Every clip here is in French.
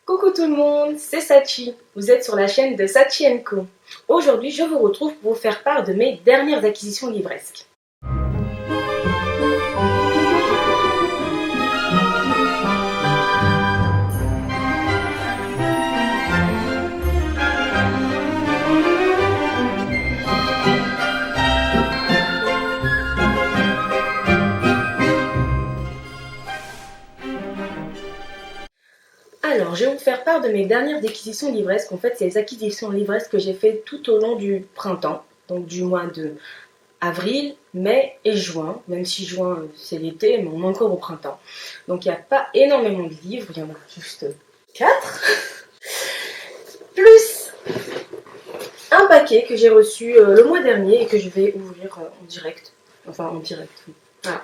Coucou tout le monde, c'est Sachi. Vous êtes sur la chaîne de Sachi & Co. Aujourd'hui, je vous retrouve pour vous faire part de mes dernières acquisitions livresques. Alors, je vais vous faire part de mes dernières acquisitions livresques. En fait, c'est les acquisitions livresques que j'ai faites tout au long du printemps, donc du mois de avril, mai et juin. Même si juin, c'est l'été, mais on est encore au printemps. Donc, il n'y a pas énormément de livres, il y en a juste 4. Plus un paquet que j'ai reçu le mois dernier et que je vais ouvrir en direct. Enfin, en direct, oui. Voilà.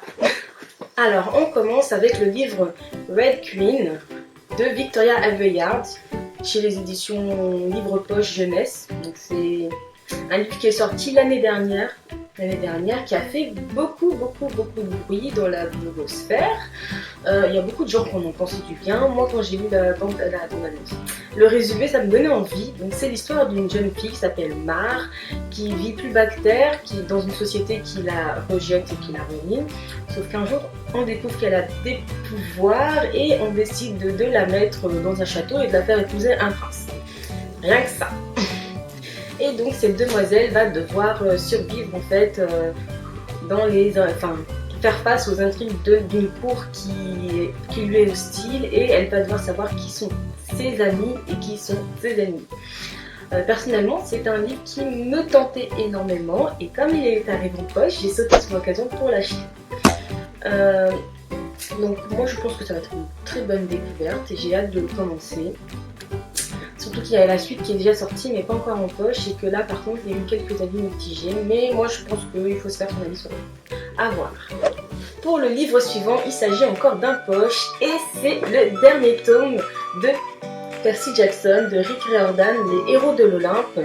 Alors, on commence avec le livre Red Queen de Victoria Aveyard chez les éditions Livre Poche Jeunesse. Donc c'est un livre qui est sorti l'année dernière, qui a fait beaucoup de bruit dans la blogosphère. Il y a beaucoup de gens qui en ont pensé du bien. Moi, quand j'ai lu le résumé, ça me donnait envie. Donc c'est l'histoire d'une jeune fille qui s'appelle Mar, qui vit plus bactère, qui est dans une société qui la rejette et qui la ruine. Sauf qu'un jour, on découvre qu'elle a des pouvoirs et on décide de la mettre dans un château et de la faire épouser un prince. Rien que ça. Et donc cette demoiselle va devoir survivre en fait faire face aux intrigues d'une cour qui lui est hostile, et elle va devoir savoir qui sont ses amis et qui sont ses ennemis. Personnellement, c'est un livre qui me tentait énormément, et comme il est arrivé en poche, j'ai sauté sur l'occasion pour l'acheter. Donc moi je pense que ça va être une très bonne découverte et j'ai hâte de le commencer. Surtout qu'il y a la suite qui est déjà sortie mais pas encore en poche, et que là par contre il y a eu quelques avis mitigés, mais moi je pense qu'il faut se faire son avis sur lui. À voir. Pour le livre suivant, il s'agit encore d'un poche et c'est le dernier tome de Percy Jackson de Rick Riordan, Les Héros de l'Olympe,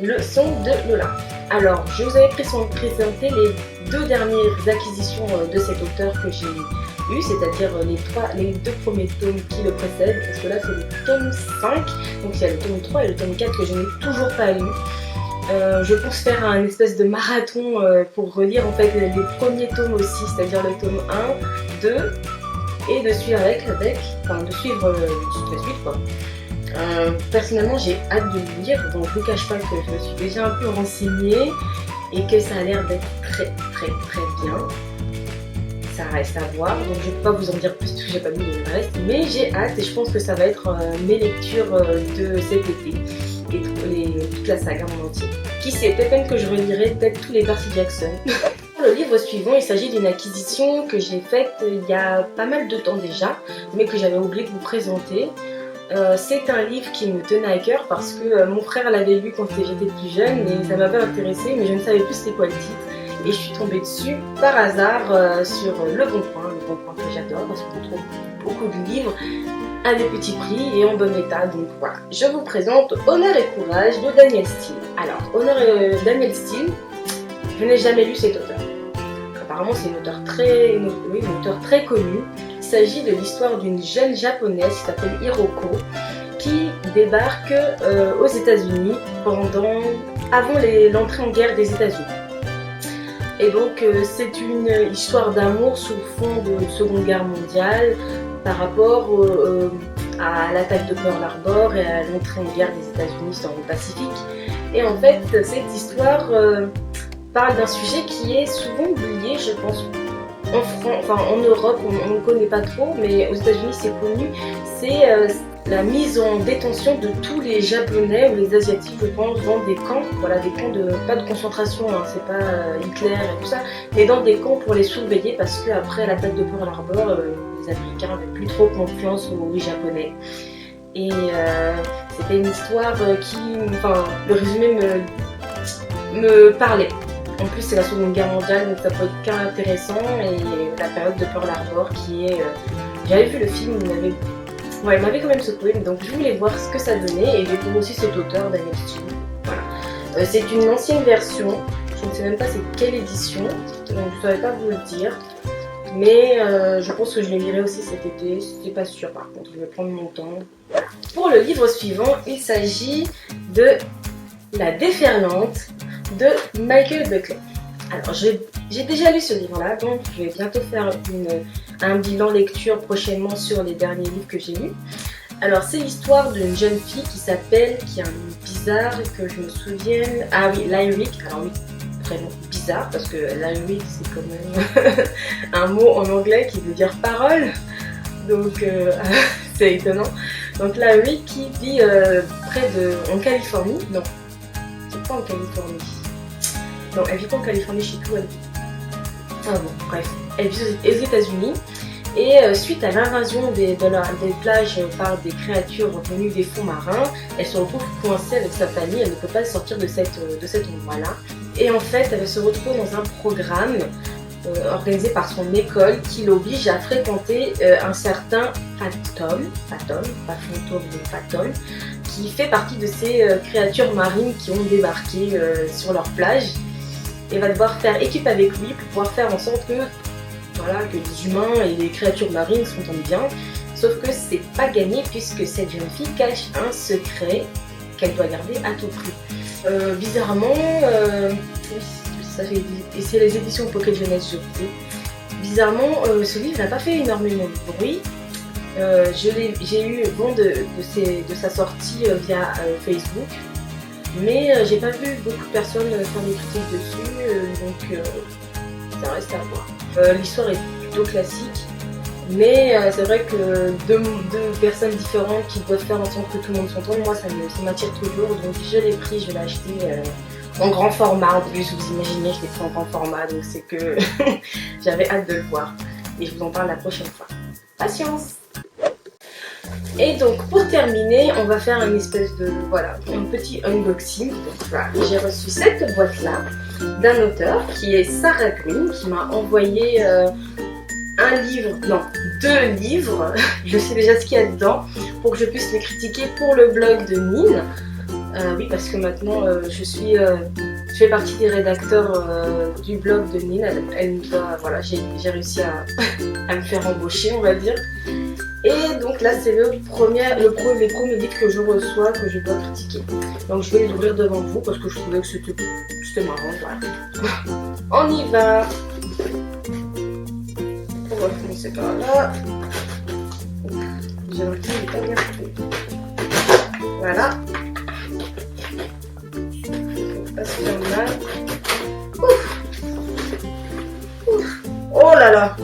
le son de l'Olympe. Alors, je vous avais présenté les 2 dernières acquisitions de cet auteur que j'ai eu, c'est-à-dire les 2 premiers tomes qui le précèdent, parce que là c'est le tome 5, donc il y a le tome 3 et le tome 4 que je n'ai toujours pas lu. Je pense faire un espèce de marathon pour relire en fait les premiers tomes aussi, c'est-à-dire le tome 1, 2, et de suivre de suivre la suite quoi. Personnellement j'ai hâte de le lire, donc je ne vous cache pas que je me suis déjà un peu renseignée et que ça a l'air d'être très bien. Ça reste à voir, donc je ne peux pas vous en dire plus parce que j'ai pas lu le reste, mais j'ai hâte et je pense que ça va être mes lectures de cet été et toute la saga en entier. Qui sait, peut-être même que je relirai peut-être tous les Percy Jackson. Pour le livre suivant, il s'agit d'une acquisition que j'ai faite il y a pas mal de temps déjà, mais que j'avais oublié de vous présenter. C'est un livre qui me tenait à cœur parce que mon frère l'avait lu quand j'étais plus jeune et ça m'avait intéressé, mais je ne savais plus c'était quoi le titre. Et je suis tombée dessus par hasard sur Le Bon Coin que j'adore parce qu'on trouve beaucoup de livres à des petits prix et en bon état. Donc voilà, je vous présente Honneur et Courage de Danielle Steel. Alors, Danielle Steel, je n'ai jamais lu cet auteur. Apparemment, c'est une auteure très connue. Il s'agit de l'histoire d'une jeune japonaise qui s'appelle Hiroko, qui débarque aux États-Unis avant l'entrée en guerre des États-Unis. Et donc c'est une histoire d'amour sous fond de Seconde Guerre mondiale par rapport à l'attaque de Pearl Harbor et à l'entrée en guerre des États-Unis dans le Pacifique. Et en fait, cette histoire parle d'un sujet qui est souvent oublié, je pense. En Europe, on ne connaît pas trop, mais aux États-Unis c'est connu. C'est la mise en détention de tous les Japonais ou les Asiatiques, je pense, dans des camps. Voilà, des camps pas de concentration, hein, c'est pas Hitler et tout ça, mais dans des camps pour les surveiller parce qu'après l'attaque de Pearl Harbor, les Américains n'avaient plus trop confiance aux Japonais. Et c'était une histoire le résumé me parlait. En plus, c'est la Seconde Guerre mondiale, donc ça peut être qu'intéressant. Et la période de Pearl Harbor qui est... J'avais vu le film, il m'avait quand même secoué, donc je voulais voir ce que ça donnait. Et j'ai trouvé aussi cet auteur, Danielle Steel. Voilà. C'est une ancienne version, je ne sais même pas c'est quelle édition, donc je ne saurais pas vous le dire. Mais je pense que je le lirai aussi cet été, c'est pas sûr par contre, je vais prendre mon temps. Pour le livre suivant, il s'agit de La Déferlante de Michael Buckley. Alors j'ai déjà lu ce livre-là, donc je vais bientôt faire un bilan lecture prochainement sur les derniers livres que j'ai lus. Alors c'est l'histoire d'une jeune fille qui a un nom bizarre que je me souvienne. Ah oui, Lyric. Alors oui, prénom bizarre parce que Lyric c'est quand même un mot en anglais qui veut dire parole. Donc c'est étonnant. Donc Lyric qui vit en Californie. Non, c'est pas en Californie. Non, elle vit pas en Californie, je sais plus où elle vit. Ah bon, bref. Elle vit aux États-Unis. Et suite à l'invasion des plages par des créatures venues des fonds marins, elle se retrouve coincée avec sa famille, elle ne peut pas sortir de cet endroit-là. Et en fait, elle se retrouve dans un programme organisé par son école qui l'oblige à fréquenter un certain Fatum, qui fait partie de ces créatures marines qui ont débarqué sur leur plage. Et va devoir faire équipe avec lui pour pouvoir faire en sorte que les humains et les créatures marines s'entendent bien. Sauf que c'est pas gagné puisque cette jeune fille cache un secret qu'elle doit garder à tout prix. Bizarrement, et c'est les éditions Pocket Jeunesse, je sais. Bizarrement, ce livre n'a pas fait énormément de bruit. J'ai eu vent de sa sortie via Facebook. Mais j'ai pas vu beaucoup de personnes faire des critiques dessus, donc ça reste à voir. L'histoire est plutôt classique, mais c'est vrai que deux personnes différentes qui doivent faire en sorte que tout le monde s'entende, moi ça m'attire toujours, donc je l'ai pris, je l'ai acheté en grand format. En plus vous imaginez, je l'ai pris en grand format, donc c'est que j'avais hâte de le voir. Et je vous en parle la prochaine fois. Patience! Et donc pour terminer, on va faire un petit unboxing. Donc, voilà, j'ai reçu cette boîte là d'un auteur qui est Sarah Green, qui m'a envoyé deux livres. Je sais déjà ce qu'il y a dedans pour que je puisse les critiquer pour le blog de Nine. Oui, parce que maintenant je fais partie des rédacteurs du blog de Nine. J'ai réussi à me faire embaucher, on va dire. Et donc là c'est les premiers livres que je reçois, que je dois critiquer. Donc je vais les ouvrir devant vous parce que je trouvais que c'était marrant. Voilà. On y va. On va commencer par là. J'ai l'impression qu'il n'est pas bien fait. Voilà. Pas se faire mal. Ouf. Ouf. Oh là là.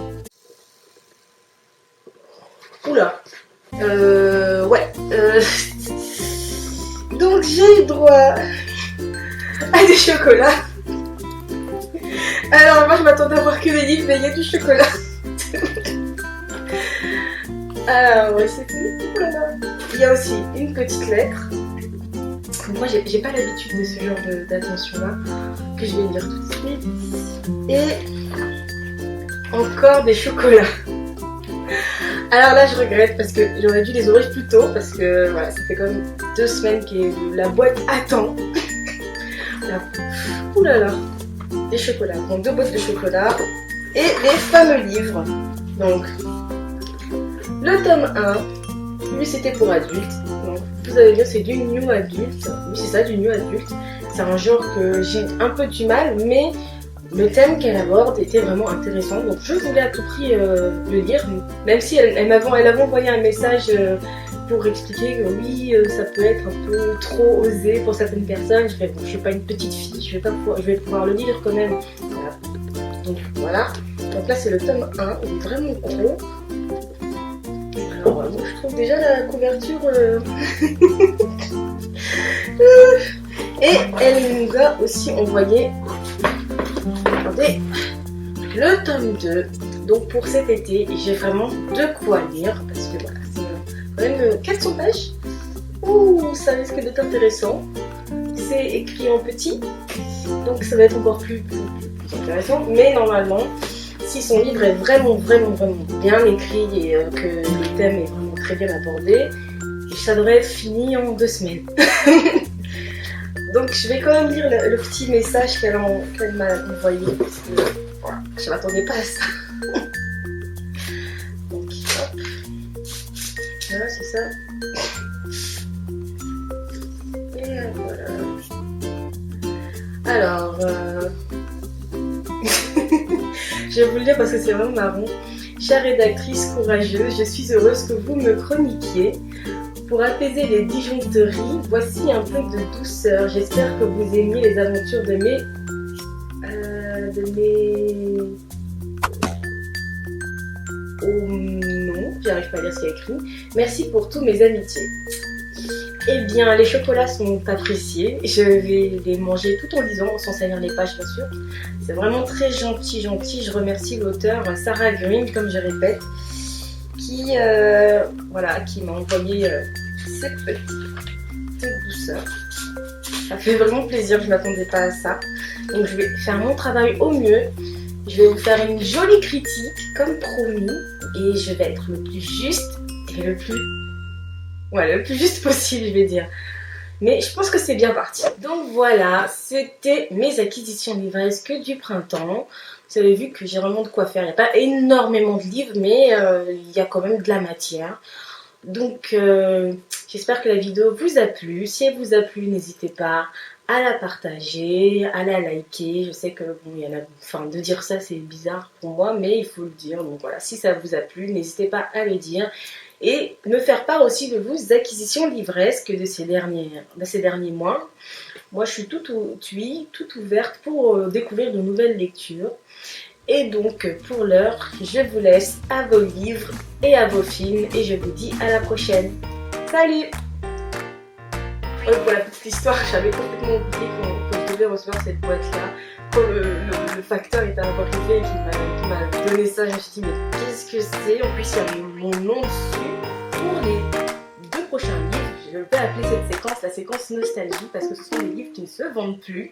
Oula. Ouais. Donc j'ai eu droit à des chocolats. Alors moi je m'attendais à voir que des livres, mais il y a du chocolat. Alors ouais, c'est tout. Il y a aussi une petite lettre. Moi j'ai pas l'habitude de ce genre d'attention là, que je vais lire tout de suite. Et encore des chocolats. Alors là je regrette parce que j'aurais dû les ouvrir plus tôt parce que voilà, ça fait quand même 2 semaines que la boîte attend. Oulala, des chocolats, donc 2 boîtes de chocolat et les fameux livres. Donc le tome 1, lui c'était pour adultes, donc vous allez dire c'est du new adulte. Oui c'est ça, du new adulte. C'est un genre que j'ai un peu du mal, mais le thème qu'elle aborde était vraiment intéressant, donc je voulais à tout prix le lire, même si elle m'avait envoyé un message pour expliquer que oui, ça peut être un peu trop osé pour certaines personnes. Je fais bon, je suis pas une petite fille, je vais pouvoir le lire quand même. Voilà. Donc voilà, donc là c'est le tome 1, il est vraiment gros. Alors moi je trouve déjà la couverture... Et elle nous a aussi envoyé... Regardez, le tome 2, donc pour cet été, j'ai vraiment de quoi lire, parce que voilà, c'est quand même 400 pages, ouh, ça risque d'être intéressant, c'est écrit en petit, donc ça va être encore plus intéressant, mais normalement, si son livre est vraiment bien écrit et que le thème est vraiment très bien abordé, ça devrait être fini en 2 semaines. Donc je vais quand même lire le petit message qu'elle m'a envoyé parce que voilà, je m'attendais pas à ça. Et voilà. Alors, je vais vous le dire parce que c'est vraiment marrant. Chère rédactrice courageuse, je suis heureuse que vous me chroniquiez. Pour apaiser les disjoncteries, voici un peu de douceur. J'espère que vous aimiez les aventures de mes... Oh non, j'arrive pas à lire ce qu'il y a écrit. Merci pour tous mes amitiés. Eh bien, les chocolats sont appréciés. Je vais les manger tout en lisant, sans salir les pages bien sûr. C'est vraiment très gentil. Je remercie l'auteur Sarah Green, comme je répète, qui m'a envoyé cette petite douceur. Ça fait vraiment plaisir, je ne m'attendais pas à ça. Donc je vais faire mon travail au mieux. Je vais vous faire une jolie critique, comme promis. Et je vais être le plus juste et le plus juste possible, je vais dire. Mais je pense que c'est bien parti. Donc voilà, c'était mes acquisitions livresques du printemps. Vous avez vu que j'ai vraiment de quoi faire. Il n'y a pas énormément de livres, mais il y a quand même de la matière. Donc j'espère que la vidéo vous a plu. Si elle vous a plu, n'hésitez pas à la partager, à la liker. Je sais que bon, il y en a, enfin, de dire ça c'est bizarre pour moi, mais il faut le dire. Donc voilà, si ça vous a plu, n'hésitez pas à le dire. Et me faire part aussi de vos acquisitions livresques de ces derniers mois. Moi, je suis toute ouverte pour découvrir de nouvelles lectures. Et donc, pour l'heure, je vous laisse à vos livres et à vos films. Et je vous dis à la prochaine. Salut! Pour la petite histoire, j'avais complètement oublié que je devais recevoir cette boîte-là. Quand le facteur est arrivé et qu'il m'a donné ça, je me suis dit, mais qu'est-ce que c'est? En plus, il y avait mon nom dessus. Pour les 2 prochains livres, je vais appeler cette séquence la séquence nostalgie parce que ce sont des livres qui ne se vendent plus.